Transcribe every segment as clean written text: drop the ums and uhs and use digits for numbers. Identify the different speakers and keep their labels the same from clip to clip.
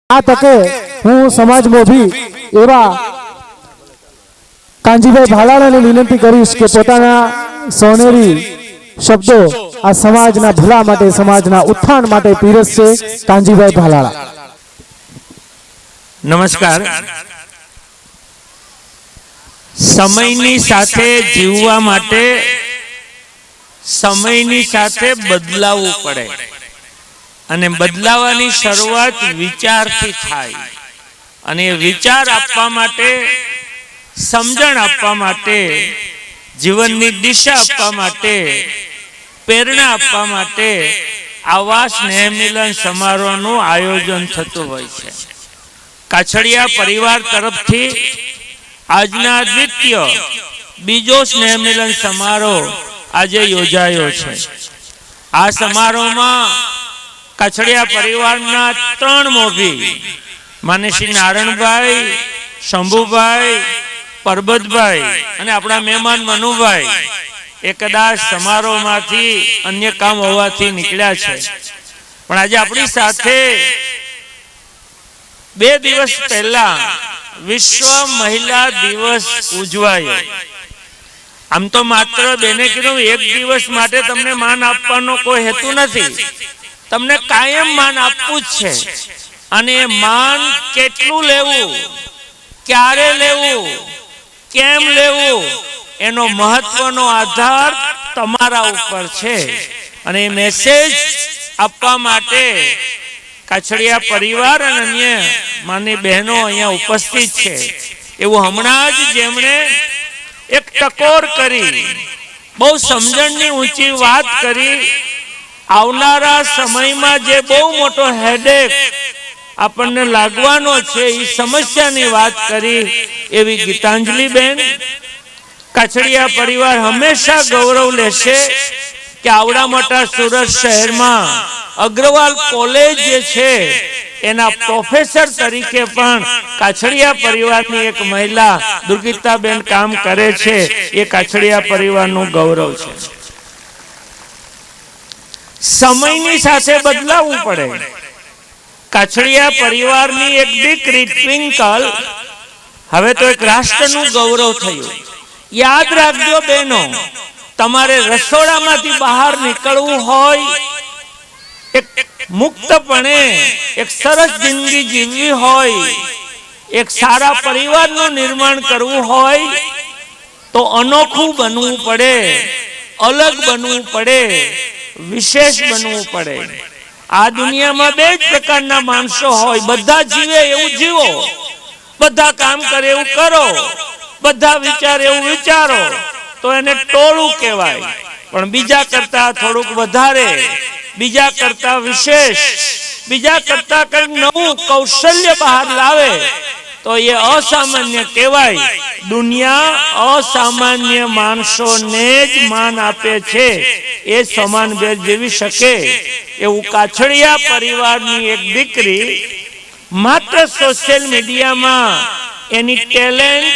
Speaker 1: આ તકે હું સમાજ મોભી એવા કાંજીભાઈ ભાલાળાને વિનંતી કરીશ કે પોતાના સોનેરી શબ્દો આ સમાજના ભલા માટે, સમાજના ઉત્થાન માટે પીરસશે. કાંજીભાઈ ભાલાળા.
Speaker 2: નમસ્કાર. સમયની સાથે જીવવા માટે સમયની સાથે બદલાવવું પડે અને બદલાવાની શરૂઆત વિચારથી થાય અને વિચાર આપવા માટે, સમજણ આપવા માટે, જીવનની દિશા આપવા માટે, પ્રેરણા આપવા માટે આવા સ્નેહ મિલન સમારોહનું આયોજન થતું હોય છે. કાછડિયા પરિવાર તરફથી આજના દ્વિતીય બીજો સ્નેહ મિલન સમારોહ આજે યોજાયો છે. આ સમારોહમાં કાછડિયા પરિવારના 3 મોભી માન્ય શ્રી નારણભાઈ, શંભુભાઈ, પરબતભાઈ અને આપણા મહેમાન મનુભાઈ એ કદાચ સમારોહમાંથી અન્ય કામ હોવાથી નીકળ્યા છે, પણ આજે આપણી સાથે 2 દિવસ પહેલા વિશ્વ મહિલા દિવસ ઉજવાયો. આમ તો માત્ર બેને કીધું 1 દિવસ માટે તમને માન આપવાનો કોઈ હેતુ નથી, તમને કાયમ માન આપવું જ છે. અને માન કેટલું લેવું, ક્યારે લેવું, કેમ લેવું એનો મહત્વનો આધાર તમારા ઉપર છે. અને એ મેસેજ આપવા માટે કાછડિયા પરિવાર અને અન્ય માની બહેનો અહીંયા ઉપસ્થિત છે. એવું હમણાં જ જેમણે એક ટકોર કરી, બહુ સમજણની ઊંચી વાત કરી, આવનારા સમયમાં જે બહુ મોટો હેડેક આપણને લાગવાનો છે એ સમસ્યાની વાત કરી એવી ગીતાંજલિબેન. કાછડિયા પરિવાર હંમેશા ગૌરવ લેશે કે આવડા મોટા સુરત શહેરમાં અગ્રવાલ કોલેજ જે છે એના પ્રોફેસર તરીકે પણ કાછડિયા પરિવારની એક મહિલા દુર્ગીતાબેન કામ કરે છે. એ કાછડિયા પરિવારનું ગૌરવ છે. સમયની સાથે બદલાવવું પડે. કાછડિયા પરિવારની એક દીકરી ટ્વિંકલ હવે તો એક રાષ્ટ્રનું ગૌરવ થયું. યાદ રાખજો બહેનો, તમારે રસોડામાંથી બહાર નીકળવું હોય, એક મુક્તપણે એક સરસ જિંદગી જીવવી હોય, એક સારા પરિવારનું નિર્માણ કરવું હોય તો અનોખું બનવું પડે, અલગ બનવું પડે, વિશેષ બનવું પડે. આ દુનિયામાં 2 જ પ્રકારના માણસો હોય. બધા જીવે એવું જીવો, બધા કામ કરે એવું કરો, બધા વિચારે એવું વિચારો તો એને ટોળું કહેવાય. પણ બીજા કરતા થોડુંક વધારે, બીજા કરતા વિશેષ, બીજા કરતા કંઈક નવું કૌશલ્ય બહાર લાવે તો એ અસામાન્ય કહેવાય. દુનિયા અસામાન્ય માણસોને જ માન આપે છે. એ સમાન બે જીવી શકે એવું કાછડિયા પરિવારની એક દીકરી માત્ર સોશિયલ મીડિયામાં એની ટેલેન્ટ,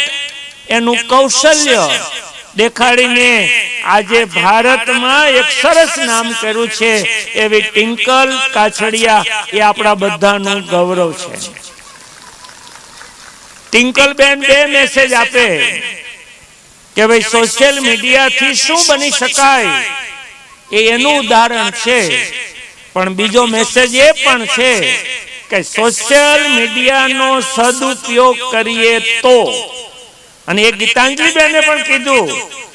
Speaker 2: એનું કૌશલ્ય દેખાડીને આજે ભારતમાં એક સરસ નામ કર્યું છે એવી ટ્વિંકલ કાછડિયા એ આપણા બધાનું ગૌરવ છે. ટ્વિંકલબેન 2 મેસેજ આપે કે ભાઈ સોશિયલ મીડિયાથી શું બની શકાય એ એનું ઉદાહરણ છે, પણ બીજો મેસેજ એ પણ છે કે સોશિયલ મીડિયાનો સદુપયોગ કરીએ તો. અને એ ગીતાંજલિબેને પણ કીધું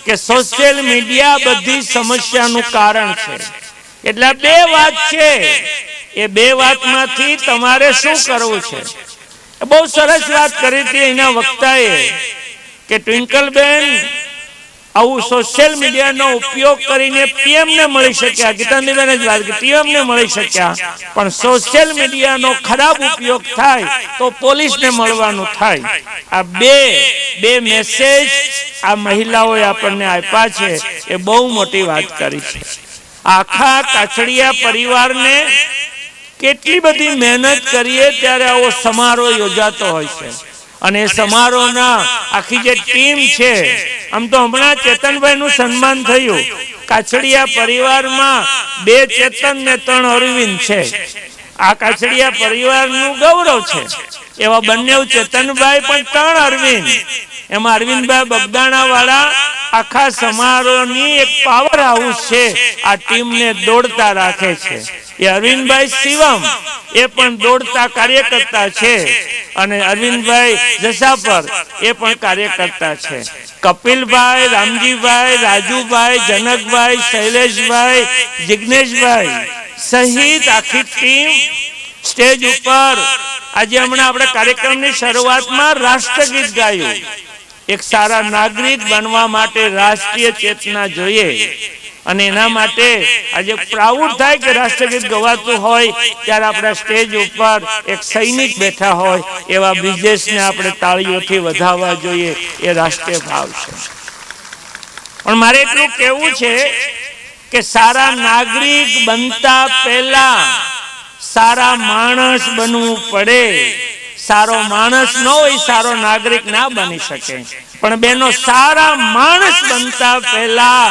Speaker 2: કે સોશિયલ મીડિયા બધી સમસ્યાનું કારણ છે. એટલે 2 વાત છે. એ 2 વાતમાંથી તમારે શું કરવું છે? બહુ સરસ વાત કરી હતી એના વક્તાએ કે ટ્વિંકલબેન આવું સોશિયલ મીડિયાનો ઉપયોગ કરીને પીએમને મળી શક્યા. ગીતાંજલિબેને જ વાત કરી, પીએમને મળી શક્યા, પણ સોશિયલ મીડિયાનો ખરાબ ઉપયોગ થાય તો પોલીસને મળવાનું થાય. આ બે મેસેજ આ મહિલાઓએ આપણને આપ્યા છે. એ બહુ મોટી વાત કરી છે. આખા કાછડિયા પરિવારને કેટલી બધી મહેનત કરીએ ત્યારે આવો સમારોહ યોજાતો હોય છે. અને સમારોહના આખી જે ટીમ છે, આમ તો હમણાં ચેતનભાઈનું સન્માન થયું. કાછડિયા પરિવારમાં 2 ચેતન ને 3 અરવિંદ છે. આ કાછડિયા પરિવારનું ગૌરવ છે એવા બંને ચેતનભાઈ પણ 3 અરવિંદ, એમાં અરવિંદભાઈ બગદાણા વાળા આખા સમારોહની એક પાવર હાઉસ છે, આ ટીમને દોડતા રાખે છે. એ અરવિંદભાઈ શિવમ એ પણ દોડતા કાર્યકર્તા છે, અને અરવિંદભાઈ જસાપર એ પણ કાર્યકર્તા છે. કપિલભાઈ, રામજીભાઈ, રાજુભાઈ, જનકભાઈ, શૈલેષભાઈ, જિગ્નેશભાઈ સહિત આખી ટીમ સ્ટેજ ઉપર આજે હમણાં આપણે કાર્યક્રમની શરૂઆતમાં રાષ્ટ્રગીત ગાયું. એક સારા નાગરિક બનવા માટે રાષ્ટ્રીય ચેતના જોઈએ, અને એના માટે આજે પ્રાઉડ થાય કે રાષ્ટ્રગીત ગવાતું હોય ત્યારે આપણા સ્ટેજ ઉપર એક સૈનિક બેઠા હોય એવા બ્રિજેશને આપણે તાળીઓથી વધાવવા જોઈએ. એ રાષ્ટ્રીય ભાવ છે. પણ મારે એટલું કહેવું છે કે સારા નાગરિક બનતા પહેલા સારા માણસ બનવું પડે. સારો માણસ ન હોય સારો નાગરિક ના બની શકે. પણ બેનો સારા માણસ બનતા પહેલા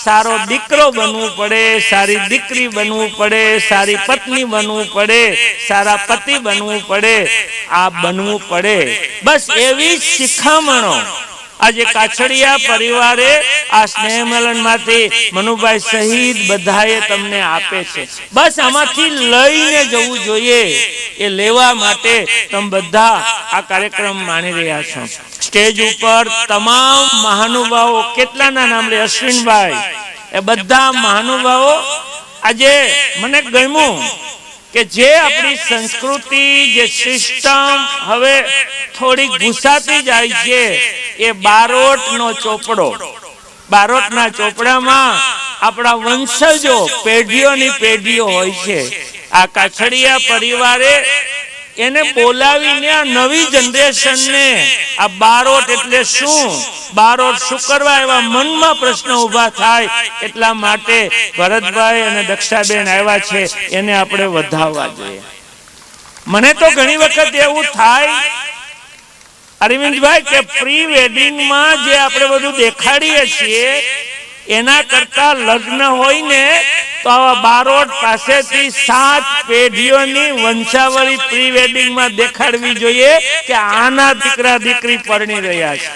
Speaker 2: સારો દીકરો બનવું પડે, સારી દીકરી બનવું પડે, સારી પત્ની બનવું પડે, સારા પતિ બનવું પડે. આ બનવું પડે. બસ એવી શિખામણો આજે કાછડિયા પરિવારે આ સ્નેહ મિલનમાંથી મનુભાઈ સહિત બધાએ તમને આપે છે. બસ આમાંથી લઈને જવું જોઈએ. એ લેવા માટે તમે બધા આ કાર્યક્રમ માણી રહ્યા છો. સ્ટેજ ઉપર તમામ મહાનુભાવો, કેટલાના નામ લે, અશ્વિનભાઈ, એ બધા મહાનુભાવો. આજે મને ગમ્યું કે જે આપણી સંસ્કૃતિ, જે સિસ્ટમ હવે થોડી ઘૂસાતી જાય છે, એ બારોટનો ચોપડો, બારોટના ચોપડામાં આપણા વંશજો પેઢીઓની પેઢીઓ હોય છે. આ કાછડિયા પરિવારે એને બોલાવીને આ નવી જનરેશનને આ બારોટ એટલે શું, બારોટ શું કરવા, એવા મનમાં પ્રશ્ન ઉભા થાય. એટલા માટે ભરતભાઈ અને દક્ષાબેન આવ્યા છે, એને આપણે વધાવવા જોઈએ. મને તો ઘણી વખત એવું થાય અરવિંદભાઈ કે પ્રી વેડિંગમાં જે આપણે બધું દેખાડીએ છીએ એના કરતા લગ્ન હોય ને તો આવા બારોટ પાસેથી 7 પેઢીઓની વંશાવળી પ્રી વેડિંગમાં દેખાડવી જોઈએ કે આના દીકરા દીકરી પરણી રહ્યા છે.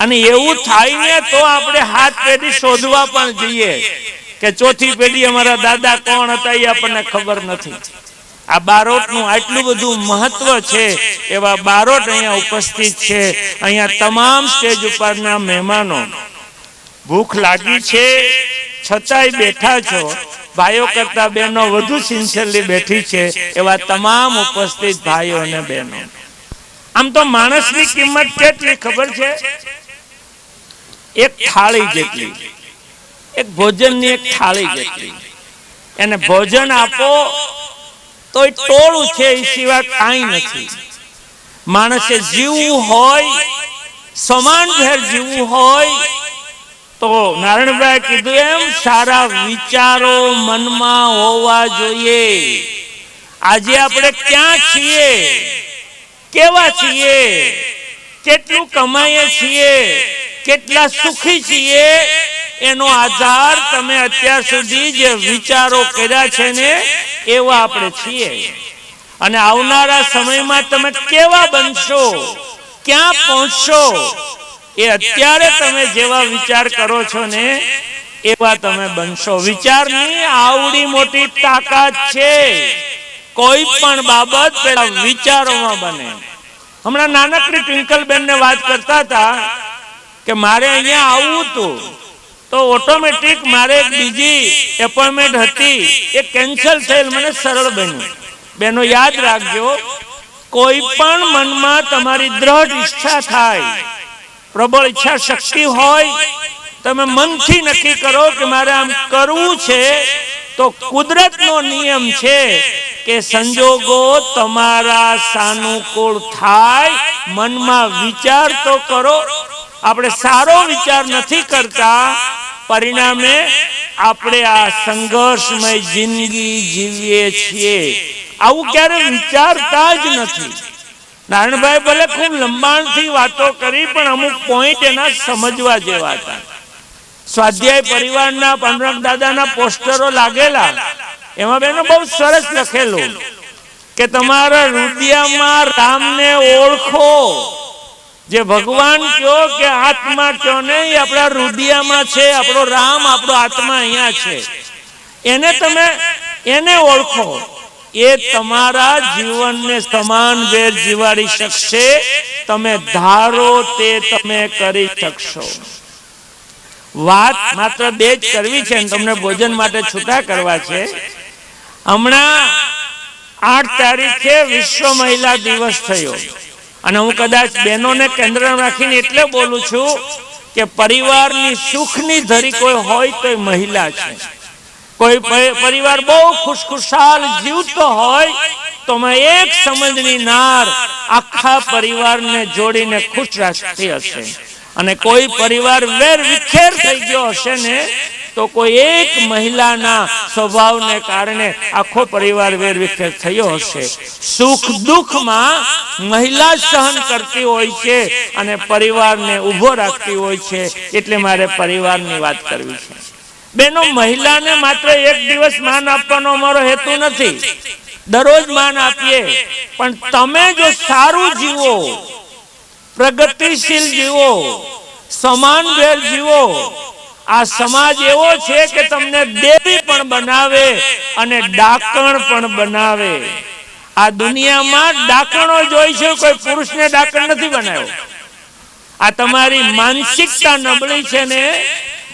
Speaker 2: અને એવું થાય ને તો આપણે 7 પેઢી શોધવા પણ જઈએ કે ચોથી પેઢી અમારા દાદા કોણ હતા એ આપણને ખબર નથી. આ બારોટનું આટલું બધું મહત્વ છે. એવા બારોટ અહીંયા ઉપસ્થિત છે. અહીંયા તમામ સ્ટેજ ઉપરના મહેમાનો, ભૂખ લાગી છે છતાંય બેઠા છો. ભાઈઓ કરતા બહેનો વધુ સિન્સિયરલી બેઠી છે. એવા તમામ ઉપસ્થિત ભાઈઓ અને બહેનો. આમ તો માણસની કિંમત કેટલી ખબર છે? એક થાળી જેટલી, એક ભોજનની એક થાળી જેટલી. એને ભોજન આપો તો એ ટોળું છે, એ સિવાય કાંઈ નથી. માણસે જીવવું હોય, સમાન ભેર જીવવું હોય તો નારાયણભાઈ કીધું એમ સારા વિચારો મનમાં હોવા જોઈએ. આજે આપણે ક્યાં છીએ, કેવા છીએ, કેટલું કમાઈએ છીએ, કેટલા સુખી છીએ, એનો આધાર તમે અત્યાર સુધી જે વિચારો કર્યા છે ને એવા આપણે છીએ. અને આવનારા સમયમાં તમે કેવા બનશો, ક્યાં પહોંચશો, એ અત્યારે તમે જેવા વિચાર કરો છો ને એવા તમે બનશો. વિચારની આવડી મોટી તાકાત છે. કોઈ પણ બાબત પેલા વિચારોમાં બને. હમણાં નાનકડી ટ્વિંકલબેન ને વાત કરતા હતા કે મારે અહીંયા આવવું હતું તો ઓટોમેટિક મારે એક બીજી એપોઇન્ટમેન્ટ હતી, એ કેન્સલ થયેલ. મને સરળ બન્યું. બેનો યાદ રાખજો, કોઈ પણ મનમાં તમારી દ્રઢ ઈચ્છા થાય, પ્રબળ ઈચ્છા શક્તિ હોય, તમે મનથી નક્કી કરો કે મારે આમ કરવું છે, તો કુદરતનો નિયમ છે કે સંજોગો તમારા સાનુકૂળ થાય. મનમાં વિચાર તો કરો. આપણે સારો વિચાર નથી કરતા, પરિણામે આપણે આ સંઘર્ષમય જિંદગી જીવીએ છીએ. આવું ક્યારે વિચારતા જ નથી. નારાયણભાઈ ભલે ખૂબ લંબાણથી વાતો કરી, પણ અમુક પોઈન્ટ એના સમજવા જેવા હતા. સ્વાધ્યાય પરિવારના પાંડુરંગ દાદાના પોસ્ટરો લાગેલા, એમાં બેનો બહુ સરસ લખેલું કે તમારા હૃદયમાં રામને ઓળખો. જે ભગવાન કયો કે આત્મા કયો નહીં, આપણા હૃદયમાં છે આપણો રામ, આપણો આત્મા અહીંયા છે. એને ઓળખો. એ તમારા જીવનને સમાન વેર જીવાડી શકશે. તમે ધારો તે તમે કરી શકશો. વાત માત્ર બે જ કરવી છે, તમને ભોજન માટે છૂટા કરવા છે. હમણાં 8 તારીખે વિશ્વ મહિલા દિવસ થયો અને હું કદાચ બહેનોને કેન્દ્ર રાખીને એટલે બોલું છું કે પરિવારની સુખની ધરી કોઈ હોય તો એ મહિલા છે. કોઈ પરિવાર બહુ ખુશખુશાલ જીવતો હોય તો એક સમજની નાર આખા પરિવારને જોડીને ખુશ રાખતી હશે. અને કોઈ પરિવાર વેર વિખેર થઈ ગયો હશે ને તો કોઈ એક મહિલાના સ્વભાવને કારણે આખો પરિવાર વેર વિખેર થયો હશે. સુખ દુઃખમાં મહિલા સહન કરતી હોય છે અને પરિવારને ઊભો રાખતી હોય છે. એટલે મારે પરિવારની વાત કરવી છે. બેનો, મહિલાને માત્ર એક દિવસ માન આપવાનો અમારો હેતુ નથી. દરરોજ માન આપીએ, પણ તમે જો સારું જીવો, પ્રગતિશીલ જીવો, સમાન વેર જીવો, આ સમાજ એવો છે કે તમને દેવી પણ બનાવે અને ડાકણ પણ બનાવે. આ દુનિયામાં ડાકણો જોઈ છે, કોઈ પુરુષને ડાકણ નથી બનાવ્યો. આ તમારી માનસિકતા નબળી છે ને,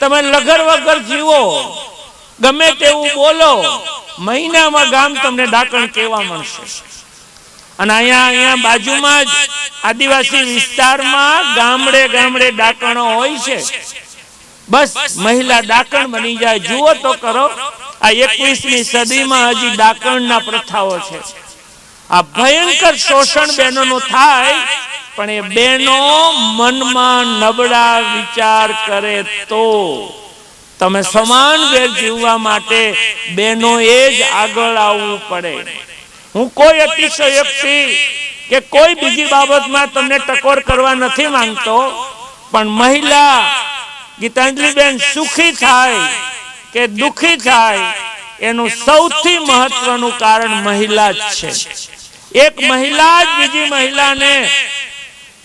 Speaker 2: તમે લગર વગર જીવો, ગમે તેવું બોલો, મહિનામાં ગામ તમને ડાકણ કેવા મળશે. અને અહીંયા બાજુમાં જ આદિવાસી વિસ્તારમાં ગામડે ગામડે ડાકણો હોય છે. બસ મહિલા ડાકણ બની જાય. જુઓ તો કરો, આ 21મી સદીમાં હજી ડાકણના પ્રથાઓ છે. આ ભયંકર શોષણ બહેનોનું થાય, પણ એ બહેનો મનમાં નબળા વિચાર કરે તો તમે સમાન વેર જીવવા માટે બહેનોએ જ આગળ આવવું પડે. હું કોઈ અતિશયોક્તિ કે કોઈ બીજી બાબતમાં તમને ટકોર કરવા નથી માંગતો, પણ મહિલા ગીતાંજલિબેન સુખી થાય કે દુખી થાય એનું સૌથી મહત્વનું કારણ મહિલા જ છે. એક મહિલા જ બીજી મહિલાને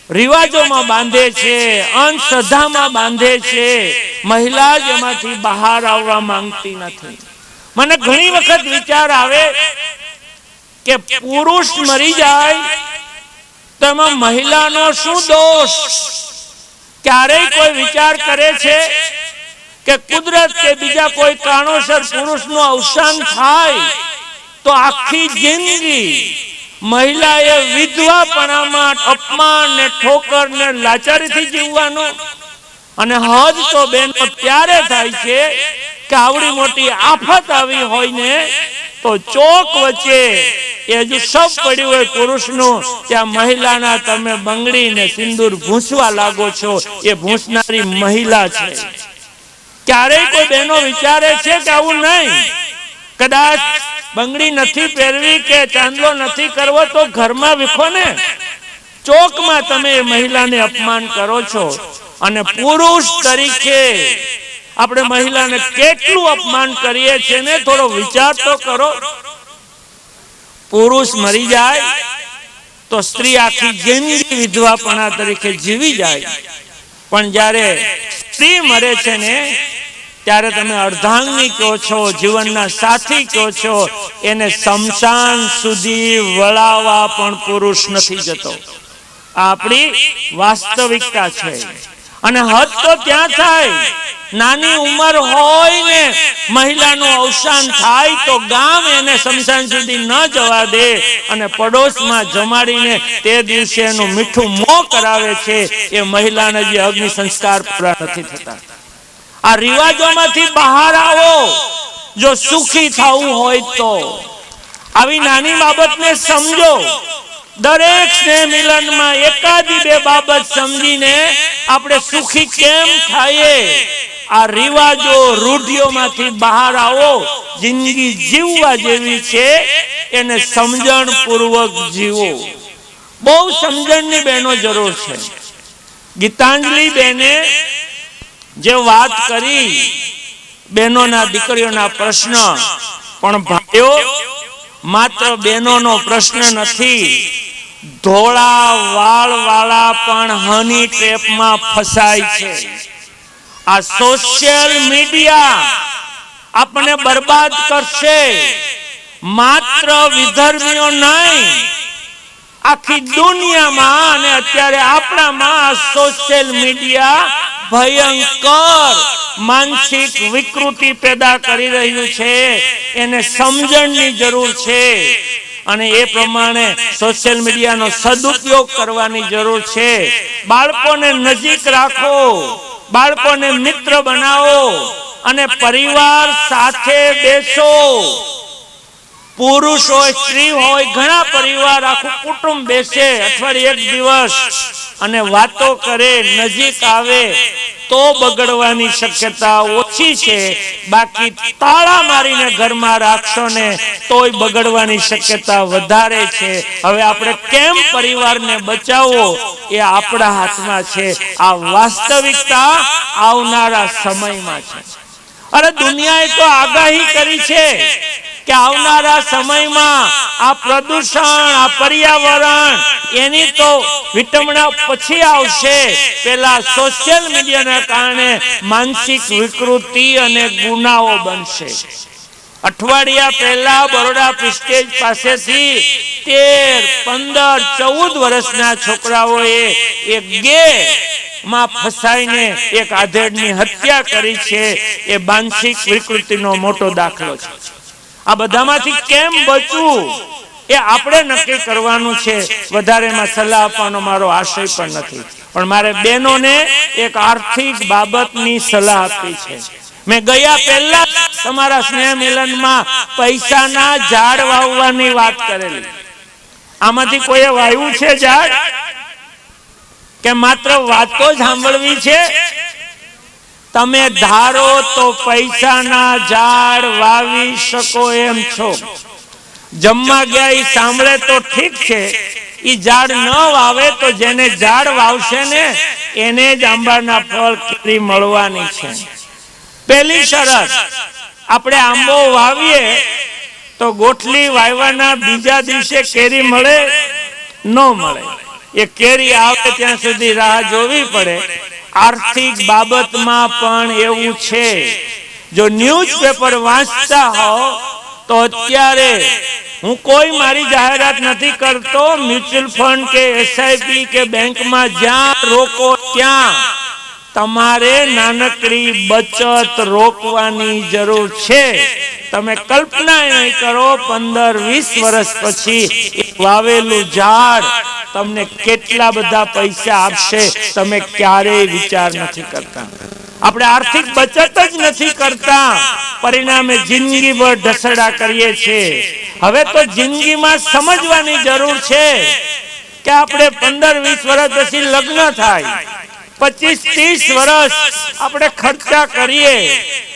Speaker 2: રિવાજોમાં બાંધે છે, અંધશ્રદ્ધામાં બાંધે છે. મહિલા જ એમાંથી બહાર આવવા માંગતી નથી. મને ઘણી વખત વિચાર આવે કે પુરુષ મરી જાય તો એમાં મહિલાનો શું દોષ? ક્યારેય કોઈ વિચાર કરે છે કે કુદરત કે બીજા કોઈ કારણોસર પુરુષનું અવસાન થાય તો આખી જિંદગી મહિલાએ વિધવાપણામાં અપમાન ને ઠોકર ને લાચારીથી જીવવાનું? અને હદ તો બેનો ત્યારે થાય છે કે આવડી મોટી આફત આવી હોય ને તો ચોક વચ્ચે એ હજુ સબ પડ્યું હોય પુરુષનું, ત્યાં મહિલાના તમે બંગડી ને સિંદૂર ભૂંસવા લાગો છો. એ ભૂંસનારી મહિલા છે. ક્યારેય કોઈ બહેનો વિચારે છે કે આવું નહીં? કદાચ બંગડી નથી પહેરવી કે ચાંદલો નથી કરવો તો ઘરમાં વિખો ને. ચોકમાં તમે એ મહિલાને અપમાન કરો છો. અને પુરુષ તરીકે આપણે મહિલાને કેટલું અપમાન કરીએ છીએ ને, થોડો વિચાર તો કરો. પુરુષ મરી જાય તો સ્ત્રી આખી જિંદગી વિધવાપણા તરીકે જીવી જાય, પણ જ્યારે સ્ત્રી મરે છે ને ત્યારે તમે અર્ધાંગની કહો છો, જીવનના સાથી કહો છો. એને શમશાન સુધી વળાવવા પણ પુરુષ નથી જતો. આપણી વાસ્તવિકતા છે. અને હદ તો ત્યાં થાય, નાની ઉંમર હોય ને મહિલાનું અવસાન થાય તો ગામ એને શમશાન સુધી ન જવા દે અને પડોશમાં જમાડીને તે દિવસે એનું મીઠું મોં કરાવે છે. એ મહિલાને જે અગ્નિ સંસ્કાર પૂરા નથી થતા. આ રિવાજોમાંથી બહાર આવો જો સુખી થવું હોય તો. આવી નાની બાબતને સમજો. દરેક સ્નેહ મિલનમાં એકાદી બે બાબત સમજીને આપણે સુખી કેમ થાય. આ રિવાજો રૂઢિઓમાંથી બહાર આવો. જિંદગી જીવવા જેવી છે, એને સમજણ પૂર્વક જીવો. બહુ સમજણની બહેનો જરૂર છે. ગીતાંજલિ બેને જે વાત કરી બહેનોના દીકરીઓના પ્રશ્ન, પણ ભાઈઓ, માત્ર બહેનોનો પ્રશ્ન નથી, ધોળા વાળ વાળા પણ હની ટ્રેપમાં ફસાય છે. આ સોશિયલ મીડિયા આપણને બરબાદ કરશે. માત્ર વિધર્મીઓ નહીં, આખી દુનિયામાં અને અત્યારે આપણામાં સોશિયલ મીડિયા ભયંકર માનસિક વિકૃતિ પેદા કરી રહ્યું છે. એને સમજણની જરૂર છે અને એ પ્રમાણે સોશિયલ મીડિયાનો સદુપયોગ કરવાની જરૂર છે. બાળકોને નજીક રાખો, બાળકોને મિત્ર બનાવો અને પરિવાર સાથે બેસો. પુરુષ હોય, સ્ત્રી હોય, ઘણા પરિવાર આખું કુટુંબ બેસે અઠવાડિયે એક દિવસ અને વાતો કરે, નજીક આવે તો બગડવાની શક્યતા ઓછી છે. બાકી તાળા મારીને ઘરમાં રાખશો ને તોય બગડવાની શક્યતા વધારે છે. હવે આપણે કેમ પરિવારને બચાવવો એ આપણા હાથમાં છે. આ વાસ્તવિકતા આવનારા સમયમાં છે. અરે દુનિયાએ તો આગાહી કરી છે કે આવનારા સમયમાં આ પ્રદૂષણ, આ પર્યાવરણ એની તો વિટમણા પછી આવશે. પેલા સોશિયલ મીડિયાના કારણે માનસિક વિકૃતિ અને ગુનાઓ બનશે. અઠવાડિયા પહેલા બરોડા પ્રિસ્ટેજ પાસેથી 13, 15, 14 વર્ષના છોકરાઓએ એક માં ફસાઈને એક આધેડની હત્યા કરી છે. એ માનસિક વિકૃતિનો મોટો દાખલો છે. આ બધામાંથી કેમ બચવું એ આપણે નક્કી કરવાનું છે. વધારેમાં સલાહ આપવાનો મારો આશય પણ નથી, પણ મારે બહેનોને એક આર્થિક બાબતની સલાહ આપી છે. મેં ગયા પહેલા તમારા સ્નેહ મિલનમાં પૈસાના ઝાડ વાવવાની વાત કરેલી. આમાંથી કોઈએ વાવ્યું છે ઝાડ કે માત્ર વાતો જ સાંભળવી છે? તમે ધારો તો પૈસાના ઝાડ વાવી શકો એમ છો. જમવા ગયા એ સાંભળે તો ઠીક છે, એ ઝાડ ન વાવે તો જેને ઝાડ વાવશે ને એને જ આંબાના ફળ કેરી મળવાની છે. પહેલી શરત, આપણે આંબો વાવીએ તો ગોઠલી વાવવાના બીજા દિવસે કેરી મળે ન મળે. એ કેરી આવે ત્યાં સુધી રાહ જોવી પડે. આર્થિક બાબતમાં પણ એવું છે. જો ન્યૂઝપેપર વાંચતા હો તો અત્યારે હું કોઈ મારી જાહેરાત નથી કરતો, મ્યુચ્યુઅલ ફંડ કે એસઆઈપી કે બેંકમાં જ્યાં રોકો ત્યાં તમારે નાનકડી બચત રોકવાની જરૂર છે. તમે કલ્પના નહીં કરો 15-20 વર્ષ પછી વાવેલું ઝાડ તમને કેટલા બધા પૈસા આપશે, તમે ક્યારેય વિચાર નથી કરતા. આપણે આર્થિક બચત જ નથી કરતા, પરિણામે જિંદગીભર ઢસડા કરીએ છીએ. હવે તો જિંદગીમાં સમજવાની જરૂર છે કે આપણે 15-20 વર્ષ પછી લગ્ન થાય, 25-30 વર્ષ આપણે ખર્ચા કરીએ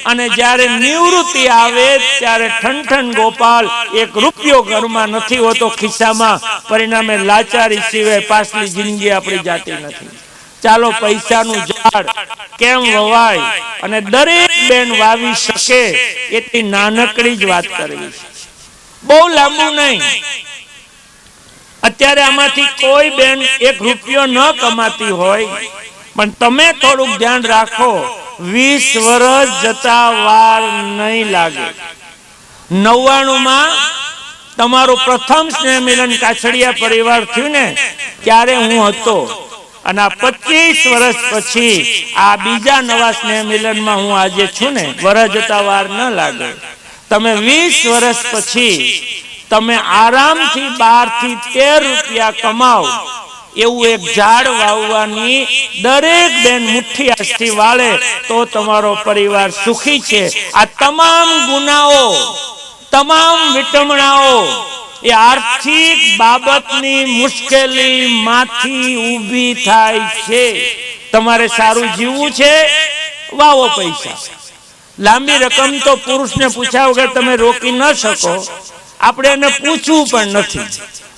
Speaker 2: અને જ્યારે નિવૃત્તિ આવે ત્યારે ઠનઠન ગોપાલ 1 રૂપિયો ઘરમાં નથી હોતો ખિસ્સામાં. પરિણામે લાચારી સિવાય પાછલી જિંદગી આપણી જાતી નથી. ચાલો પૈસાનું ઝાડ કેમ વવાય અને દરેક બેન વાવી શકે એટલી નાનકડી જ વાત કરવી છે, બહુ લાંબુ નહીં. અત્યારે આમાંથી કોઈ બેન 1 રૂપિયો ન કમાતી હોય, પણ તમે થોડુંક ધ્યાન રાખો, 20 વર્ષ જતા વાર નહીં લાગે. 99માં તમારું પ્રથમ સ્નેહ મિલન કાછડિયા પરિવાર થયું ને ત્યારે હું હતો, અને આ 25 વર્ષ પછી આ બીજા નવા સ્નેહ મિલનમાં હું આજે છું ને, વર્ષ જતા વાર ન લાગે. તમે 20 વર્ષ પછી તમે આરામથી 12 થી 13 રૂપિયા કમાઓ એવું એક ઝાડ વાવવાની દરેક બેન મુઠ્ઠી આજથી વાળે તો તમારો પરિવાર સુખી છે. આ તમામ ગુનાઓ, તમામ વિટમણાઓ એ આર્થિક બાબતની મુશ્કેલીમાંથી ઊભી થાય છે. તમારે સારું જીવવું છે, વાવો પૈસા. લાંબી રકમ તો પુરુષને પૂછ્યા વગર તમે રોકી ન શકો, આપણે એને પૂછવું પણ નથી.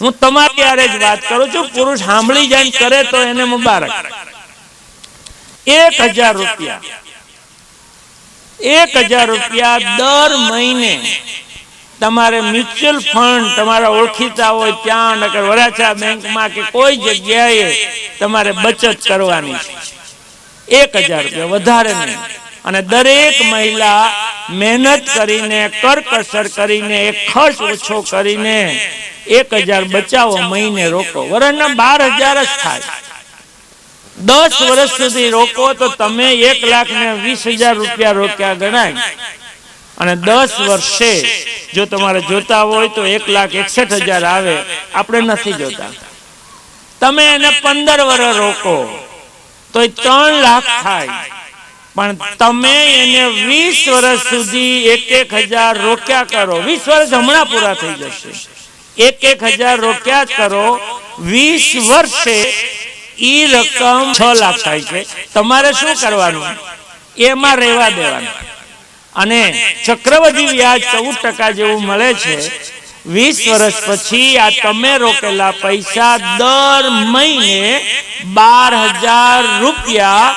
Speaker 2: હું તમારી યારે જ વાત કરું છું, પુરુષ સાંભળી જાય કરે તો એને મુબારક. 1000 રૂપિયા 1000 રૂપિયા દર મહિને તમારે મ્યુચ્યુઅલ ફંડ તમારા ઓળખીતા હોય ત્યાં, નકર વરાછા બેંકમાં કે કોઈ જગ્યાએ તમારે બચત કરવાની છે 1000 રૂપિયા, વધારે નહીં. અને દરેક મહિલા મહેનત કરીને, કરકસર કરીને, એક ખર્ચ ઓછો કરીને 1000 બચાવો, મહિને રોકો. વર્ષના 12000 જ થાય. 10 વર્ષ સુધી રોકો તો તમે 1,20,000 રૂપિયા રોક્યા ગણાય. અને 10 વર્ષે જો તમારે જોતા હોય તો 1,61,000 આવે. આપણે નથી જોતા. તમે એને 15 વર્ષ રોકો તો 3 લાખ થાય. પણ તમે એને 20 વર્ષ સુધી 1,000 રોક્યા કરો. 20 વર્ષ હમણાં પૂરા થઈ જશે. 1,000 રોક્યા કરો, 20 વર્ષે ઈ રકમ 6 લાખ થાય છે. તમારે શું કરવાનું? એમાં રહેવા દેવાનું. અને ચક્રવૃદ્ધિ વ્યાજ 14% જેવું મળે છે. 20 વર્ષ પછી આ તમે રોકેલા પૈસા દર મહિને 12,000 રૂપિયા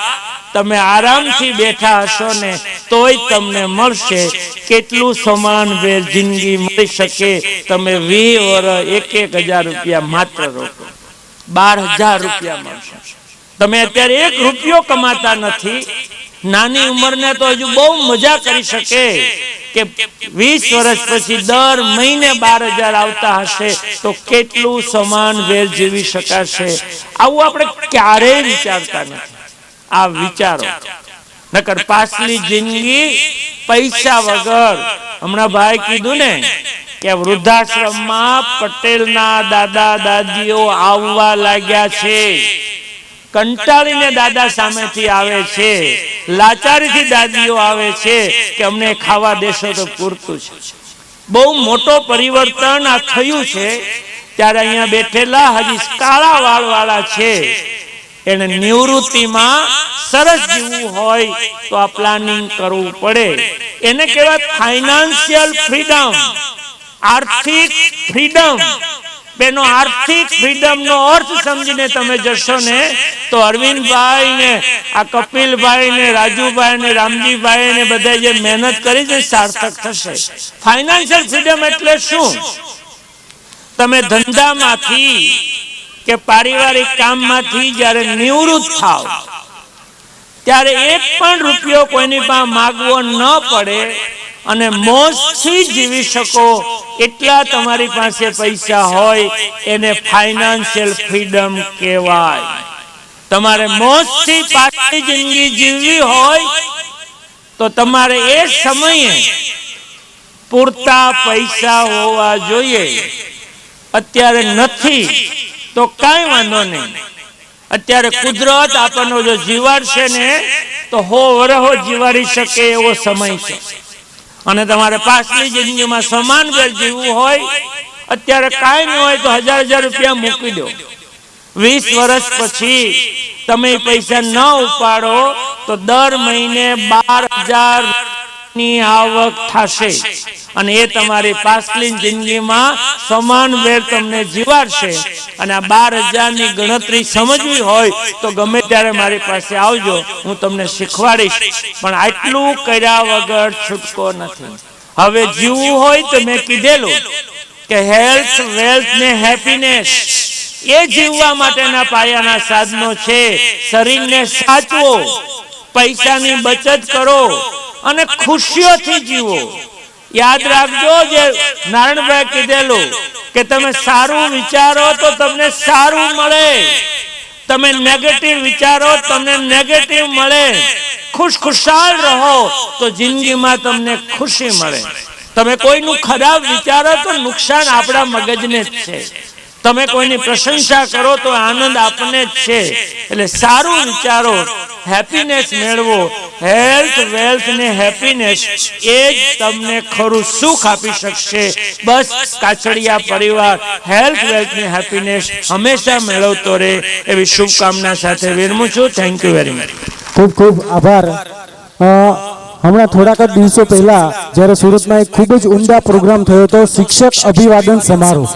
Speaker 2: તમે આરામથી બેઠા હશો ને તોય તમને મળશે. કેટલું સમાન વેર જિંદગી મળી શકે? તમે 20 વર્ષ 1,000 રૂપિયા માત્ર રોકો, 12,000 રૂપિયા મળશે. તમે અત્યારે 1 રૂપિયો કમાતા નથી. નાની ઉંમરને તો હજુ બહુ મજા કરી શકે કે 20 વર્ષ પછી દર મહિને 12,000 આવતા હશે તો કેટલું સમાન વેર જીવી શકાશે. આવું આપણે ક્યારેય વિચારતા નથી. આ વિચારો, નકર પાછલી જિંદગી પૈસા વગર. હમણાં ભાઈ કીધું ને કે વૃદ્ધાશ્રમમાં પટેલના દાદા દાદીઓ આવવા લાગ્યા છે. કંટાળીને દાદા સામેથી આવે છે, લાચારીથી દાદીઓ આવે છે કે અમને ખાવા દેશો તો પૂરતું છે. બહુ મોટો પરિવર્તન આ થયું છે. ત્યારે અહીંયા બેઠેલા હજી કાળા વાળ વાળા છે, એને નિવૃત્તિમાં સરસ જીવવું હોય તો આ પ્લાનિંગ કરવું પડે. એને કહેવાય ફાઇનાન્શિયલ ફ્રીડમ, આર્થિક ફ્રીડમ. બેનો, આર્થિક ફ્રીડમ નો અર્થ સમજીને તમે જશો ને તો અરવિંદભાઈ ને આ કપિલભાઈ ને રાજુભાઈ ને રામજીભાઈ ને બધા જે મહેનત કરી છે સાર્થક થશે. ફાઇનાન્શિયલ ફ્રીડમ એટલે શું? તમે ધંધામાંથી કે પારિવારિક કામમાંથી જ્યારે નિવૃત્ત થાવ ત્યારે 1 પણ રૂપિયો કોઈની પાસે માગવો ન પડે અને મોજથી જીવી શકો એટલા તમારી પાસે પૈસા હોય. એને ફાઇનાન્શિયલ ફ્રીડમ કહેવાય. તમારે મોજથી પાછલી જિંદગી જીવવી હોય તો તમારે એ સમયે પૂરતા પૈસા હોવા જોઈએ. અત્યારે નથી તો કાંઈ વાંધો નહીં. અત્યારે કુદરત આપણને જો જીવાડશે ને તો 100 વર્ષ જીવાડી શકે એવો સમય છે. અને તમારે પાછલી જિંદગીમાં સમાન વેર જીવવું હોય, અત્યારે કાંઈ નહીં હોય તો 1,000 રૂપિયા મૂકી દો. 20 વર્ષ પછી તમે પૈસા ન ઉપાડો તો દર મહિને 12,000 ની આવક થશે. અને એ તમારી પાછલી જિંદગીમાં સમાન વેર તમને જીવાડશે. અને આ 12,000 ની ગણતરી સમજવી હોય તો ગમે ત્યારે મારી પાસે આવજો, હું તમને શીખવાડીશ. પણ આટલું કર્યા વગર છૂટકો નથી. હવે જીવવું હોય તો મેં કીધેલું કે હેલ્થ, વેલ્થ ને હેપીનેસ એ જીવવા માટેના પાયાના સાધનો છે. શરીરને સાચવો, પૈસાની બચત કરો અને ખુશીઓથી જીવો. યાદ રાખજો જે નારાયણભાઈ કીધેલું કે તમે સારું વિચારો તો તમને સારું મળે, તમે નેગેટિવ વિચારો તમને નેગેટિવ મળે. ખુશખુશાલ રહો તો જિંદગીમાં તમને ખુશી મળે. તમે કોઈનું ખરાબ વિચારો તો નુકસાન આપણા મગજને જ છે. તમે કોઈની પ્રશંસા કરો તો આનંદ આપને જ છે. એટલે સારું વિચારો, હેપીનેસ મેળવો. હેલ્થ, વેલ્થ ને હેપીનેસ એ જ તમને ખરું સુખ આપી શકશે. બસ કાછડિયા પરિવાર હેલ્થ, વેલ્થ ને હેપીનેસ હંમેશા મેળવતો રહે એવી શુભકામના સાથે વિરમું છું. Thank you very much.
Speaker 1: ખૂબ ખૂબ આભાર. હમણાં થોડાક જ દિવસો પહેલા જ્યારે સુરતમાં એક ખૂબ જ ઉમદા પ્રોગ્રામ થયો હતો, શિક્ષક અભિવાદન સમારોહ.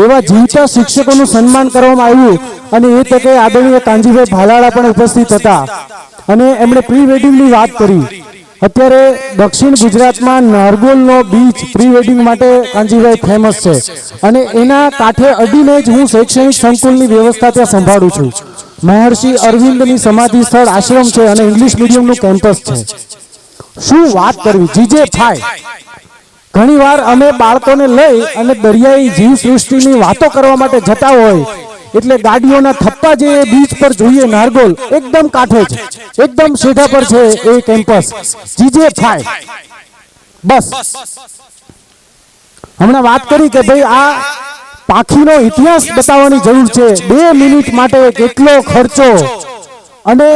Speaker 1: એવા જીવતા શિક્ષકોનું સન્માન કરવામાં આવ્યું અને એ તકે આદરણીય કાનજીભાઈ ભાલાળા પણ ઉપસ્થિત હતા અને એમણે પ્રી વેડિંગની વાત કરી. અત્યારે દક્ષિણ ગુજરાતમાં નારગોલનો બીચ પ્રી વેડિંગ માટે કાંજીભાઈ ફેમસ છે અને એના કાંઠે અડીને જ હું શૈક્ષણિક સંકુલની વ્યવસ્થા ત્યાં સંભાળું છું. મહર્ષિ અરવિંદની સમાધિ સ્થળ આશ્રમ છે અને ઇંગ્લિશ મીડિયમનું કેમ્પસ છે. શું વાત કરવી, જીજે થાય. ઘણીવાર અમે બાળકોને લઈ અને દરિયાઈ જીવસૃષ્ટિની વાતો કરવા માટે જતા હોય એટલે ગાડીઓના થપ્પા જે બીચ પર જોઈએ નારગોલ એકદમ કાંઠે છે, એકદમ સીધા પર છે એ કેમ્પસ. જીજે થાય. બસ હમણાં વાત કરી કે ભાઈ આ પાખીનો ઇતિહાસ બતાવવાની જરૂર છે. 2 મિનિટ માટે કેટલો ખર્ચો અને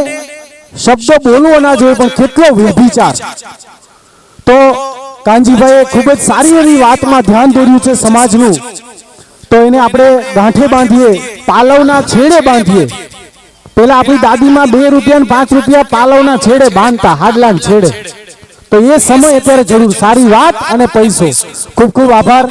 Speaker 1: શબ્દો બોલવો ના જોઈએ પણ કેટલો વ્યભિચાર. તો કાનજીભાઈએ ખૂબ જ સારી એવી વાતમાં ધ્યાન દોર્યું છે સમાજનું. તો એને આપણે ગાંઠે બાંધીએ, પાલવના છેડે બાંધીએ. પેલા આપણી દાદીમાં 2 રૂપિયા ને 5 રૂપિયા પાલવના છેડે બાંધતા, હાડલાના છેડે. તો એ સમય અત્યારે જરૂર. સારી વાત અને પૈસો. ખૂબ ખૂબ આભાર.